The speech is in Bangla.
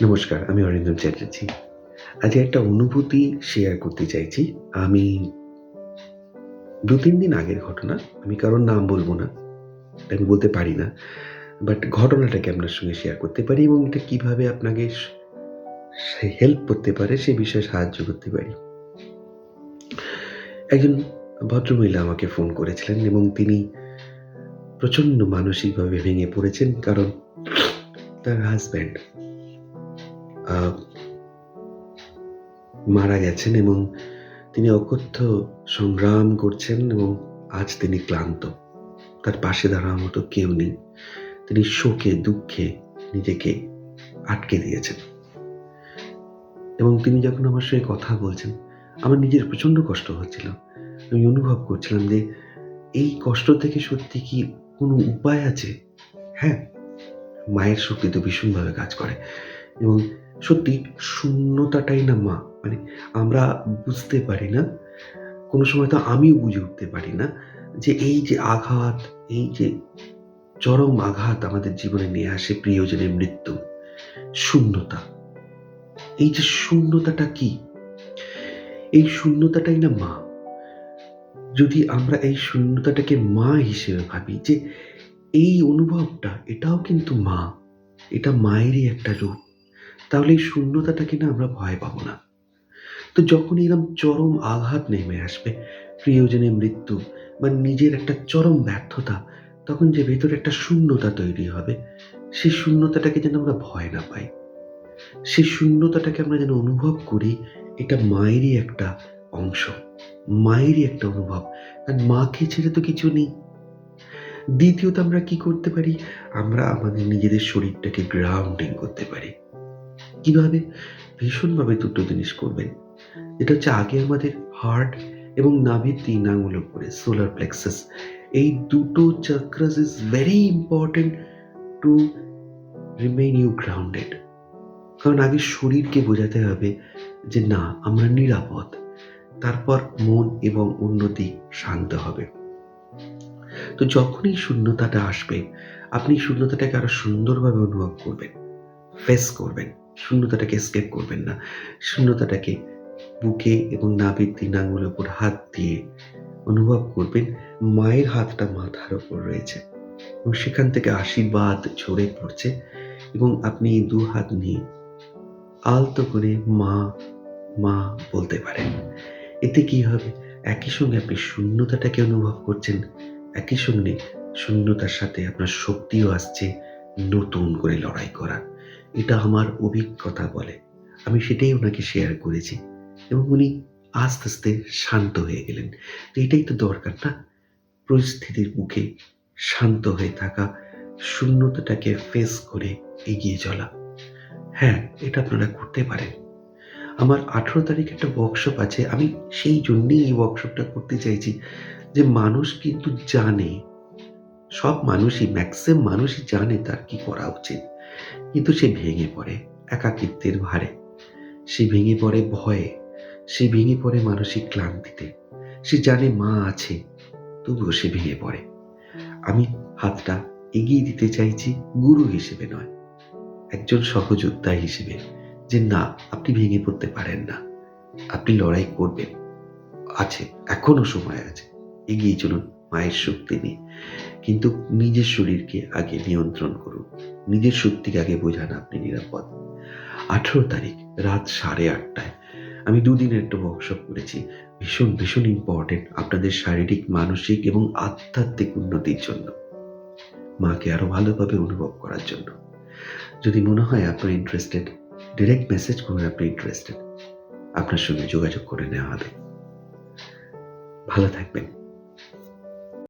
নমস্কার, আমি অরিন্দম চ্যাটার্জি। আজ একটা অনুভূতি শেয়ার করতে চাইছি। আমি ২-৩ দিন আগের ঘটনা। আমি কারোর নাম বলব না। আমি বলতে পারি না। বাট ঘটনাটাকে আপনার সঙ্গে শেয়ার করতে পারি এবং এটা কিভাবে আপনাকে হেল্প করতে পারে সে বিষয়ে সাহায্য করতে পারি। একজন ভদ্রমহিলা আমাকে ফোন করেছিলেন এবং তিনি প্রচণ্ড মানসিকভাবে ভেঙে পড়েছেন। কারণ তার হাসব্যান্ড আ মারা গেছেন এবং তিনি অকথ্য সংগ্রাম করছেন এবং আজ তিনি ক্লান্ত। তার পাশে দাঁড়ানোর মতো কেউ নেই। তিনি শোকে, দুঃখে নিজেকে আটকে দিয়েছেন। এবং তিনি যখন আমার সঙ্গে কথা বলছেন, আমার নিজের প্রচণ্ড কষ্ট হচ্ছিল। আমি অনুভব করছিলাম যে এই কষ্ট থেকে সত্যি কি কোনো উপায় আছে? হ্যাঁ, মায়ের শক্তি তো ভীষণভাবে কাজ করে এবং সত্যি শূন্যতাটাই না মা। মানে আমরা বুঝতে পারি না, কোনো সময় তো আমিও বুঝে উঠতে পারি না যে এই যে আঘাত, এই যে চরম আঘাত আমাদের জীবনে নিয়ে আসে প্রিয়জনের মৃত্যু, শূন্যতা। এই যে শূন্যতাটা কি? এই শূন্যতাটাই না মা। যদি আমরা এই শূন্যতাটাকে মা হিসেবে ভাবি যে এই অনুভবটা এটাও কিন্তু মা। এটা মায়েরই একটা রূপ। তাহলে এই শূন্যতাটাকে না আমরা ভয় পাবো না। তো যখন এরকম চরম আঘাত নেমে আসবে, প্রিয়জনের মৃত্যু বা নিজের একটা চরম ব্যর্থতা, তখন যে ভেতরে একটা শূন্যতা তৈরি হবে, সেই শূন্যতাটাকে যেন আমরা ভয় না পাই। সেই শূন্যতাটাকে আমরা যেন অনুভব করি, এটা মায়েরই একটা অংশ, মায়েরই একটা অনুভব। কারণ মাকে ছেড়ে তো কিছু নেই। দ্বিতীয়ত আমরা কি করতে পারি? আমরা আমাদের নিজেদের শরীরটাকে গ্রাউন্ডিং করতে পারি। কিভাবে? ভীষণভাবে দুটো জিনিস করবেন। এটা হচ্ছে আগে আমাদের হার্ট এবং নাভির ৩ আঙুলের উপরে সোলার প্লেক্সাস। এই দুটো chakras is very important to remain you grounded. কারণ আগে শরীরকে বোঝাতে হবে যে না, আমরা নিরাপদ। তারপর মন এবং অন্য দিক শান্ত হবে। তো যখনই শূন্যতাটা আসবে, আপনি শূন্যতাটাকে আরো সুন্দরভাবে অনুভব করবেন, ফেস করবেন। শূন্যতাটাকে এস্কেপ করবেন না। শূন্যতাটাকে বুকে এবং নাভির ৩ আঙুলের উপর হাত দিয়ে অনুভব করবেন মায়ের হাতটা মাথার উপর রয়েছে এবং সেখান থেকে আশীর্বাদ ঝরে পড়ছে এবং আপনি ২ হাত নিয়ে আলতো করে মা, মা বলতে পারেন। এতে কি হবে? একই সঙ্গে আপনি শূন্যতাটাকে অনুভব করছেন, একই সঙ্গে শূন্যতার সাথে আপনার শক্তিও আসছে নতুন করে লড়াই করার। এটা আমার অভিজ্ঞতা বলে। আমি সেটাই ওনাকে শেয়ার করেছি এবং উনি আস্তে, আস্তে শান্ত হয়ে গেলেন। তো এটাই তো দরকার না? পরিস্থিতির মুখে শান্ত হয়ে থাকা, শূন্যতাটাকে ফেস করে এগিয়ে চলা। হ্যাঁ, এটা আপনারা করতে পারেন। আমার ১৮ তারিখ একটা ওয়ার্কশপ আছে। আমি সেই জন্যেই এই ওয়ার্কশপটা করতে চাইছি যে মানুষ কিন্তু জানে, সব মানুষই ম্যাক্সিমাম মানুষই জানে তার কি করা উচিত। কিন্তু সে ভেঙে পড়ে একাকিত্বের ভারে। সে ভেঙে পড়ে ভয়ে। সে ভেঙে পড়ে মানসিক ক্লান্তিতে। সে জানে মা আছে, তবুও সে ভেঙে পড়ে। আমি হাতটা এগিয়ে দিতে চাইছি গুরু হিসেবে নয়, একজন সহযোদ্ধা হিসেবে যে না, আপনি ভেঙে পড়তে পারেন না। আপনি লড়াই করবেন। আছে, এখনো সময় আছে। এগিয়ে চলুন মায়ের শক্তি নিয়ে। কিন্তু নিজের শরীরকে আগে নিয়ন্ত্রণ করুন। নিজের শক্তিকে আগে বোঝান আপনি নিরাপদ। ১৮ তারিখ রাত ৮:৩০ আমি ২ দিনের একটা ওয়ার্কশপ করেছি। ভীষণ, ভীষণ ইম্পর্টেন্ট আপনাদের শারীরিক, মানসিক এবং আধ্যাত্মিক উন্নতির জন্য। মাকে আরো ভালোভাবে অনুভব করার জন্য। যদি মনে হয় আপনার ইন্টারেস্টেড, ডিরেক্ট মেসেজ করুন আপনি ইন্টারেস্টেড। আপনার সঙ্গে যোগাযোগ করে নেওয়া হবে। ভালো থাকবেন।